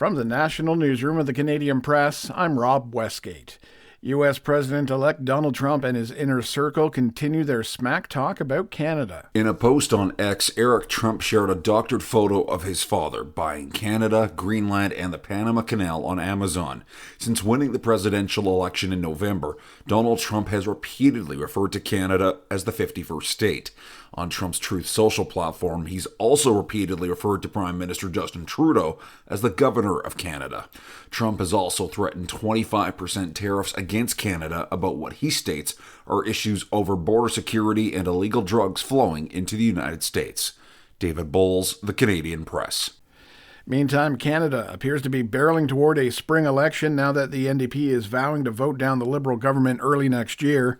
From the National Newsroom of the Canadian Press, I'm Rob Westgate. U.S. President-elect Donald Trump and his inner circle continue their smack talk about Canada. In a post on X, Eric Trump shared a doctored photo of his father buying Canada, Greenland, and the Panama Canal on Amazon. Since winning the presidential election in November, Donald Trump has repeatedly referred to Canada as the 51st state. On Trump's Truth Social platform, he's also repeatedly referred to Prime Minister Justin Trudeau as the Governor of Canada. Trump has also threatened 25% tariffs against Canada about what he states are issues over border security and illegal drugs flowing into the United States. David Bowles, The Canadian Press. Meantime, Canada appears to be barreling toward a spring election now that the NDP is vowing to vote down the Liberal government early next year.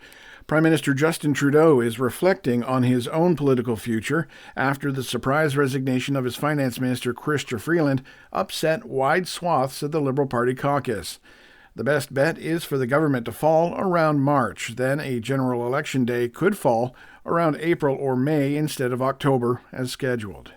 Prime Minister Justin Trudeau is reflecting on his own political future after the surprise resignation of his finance minister, Chrystia Freeland, upset wide swaths of the Liberal Party caucus. The best bet is for the government to fall around March. Then a general election day could fall around April or May instead of October as scheduled.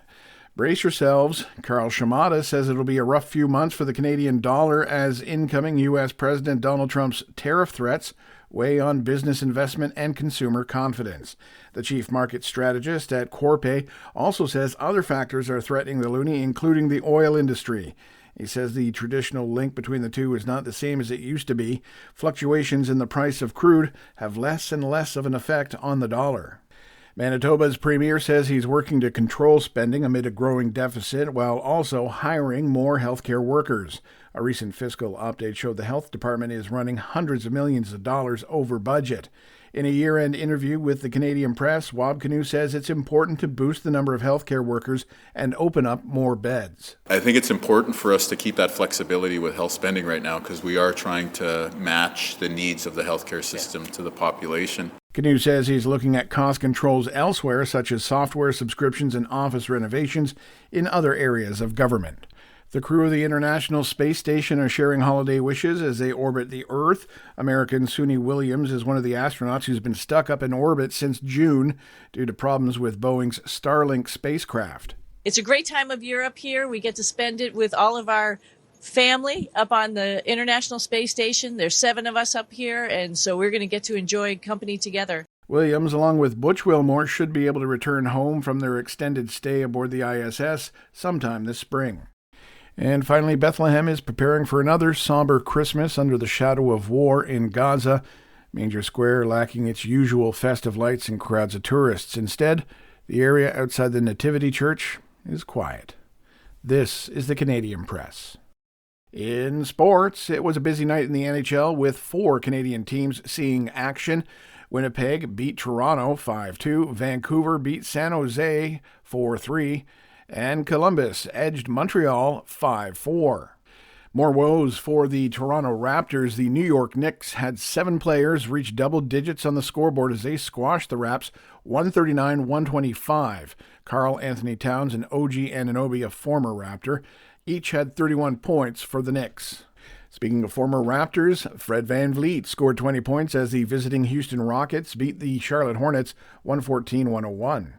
Brace yourselves. Karl Shamada says it'll be a rough few months for the Canadian dollar as incoming U.S. President Donald Trump's tariff threats weigh on business investment and consumer confidence. The chief market strategist at Corpay also says other factors are threatening the loonie, including the oil industry. He says the traditional link between the two is not the same as it used to be. Fluctuations in the price of crude have less and less of an effect on the dollar. Manitoba's premier says he's working to control spending amid a growing deficit while also hiring more healthcare workers. A recent fiscal update showed the health department is running hundreds of millions of dollars over budget. In a year-end interview with the Canadian Press, Wab Kinew says it's important to boost the number of healthcare workers and open up more beds. I think it's important for us to keep that flexibility with health spending right now because we are trying to match the needs of the healthcare system to the population. Kinew says he's looking at cost controls elsewhere, such as software subscriptions and office renovations in other areas of government. The crew of the International Space Station are sharing holiday wishes as they orbit the Earth. American Suni Williams is one of the astronauts who's been stuck up in orbit since June due to problems with Boeing's Starlink spacecraft. It's a great time of year up here. We get to spend it with all of our family up on the International Space Station. There's 7 of us up here, and so we're going to get to enjoy company together. Williams, along with Butch Wilmore, should be able to return home from their extended stay aboard the ISS sometime this spring. And finally, Bethlehem is preparing for another somber Christmas under the shadow of war in Gaza. Manger Square lacking its usual festive lights and crowds of tourists. Instead, the area outside the Nativity Church is quiet. This is the Canadian Press. In sports, it was a busy night in the NHL with 4 Canadian teams seeing action. Winnipeg beat Toronto 5-2, Vancouver beat San Jose 4-3, and Columbus edged Montreal 5-4. More woes for the Toronto Raptors. The New York Knicks had 7 players reach double digits on the scoreboard as they squashed the Raps 139-125. Karl Anthony Towns and OG Anunoby, a former Raptor, each had 31 points for the Knicks. Speaking of former Raptors, Fred VanVleet scored 20 points as the visiting Houston Rockets beat the Charlotte Hornets 114-101.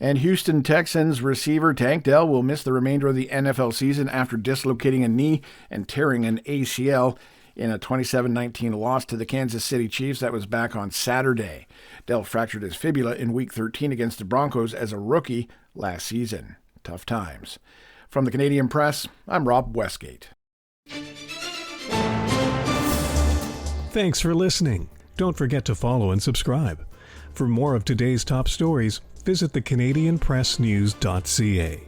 And Houston Texans receiver Tank Dell will miss the remainder of the NFL season after dislocating a knee and tearing an ACL in a 27-19 loss to the Kansas City Chiefs that was back on Saturday. Dell fractured his fibula in Week 13 against the Broncos as a rookie last season. Tough times. From the Canadian Press, I'm Rob Westgate. Thanks for listening. Don't forget to follow and subscribe. For more of today's top stories, visit thecanadianpressnews.ca.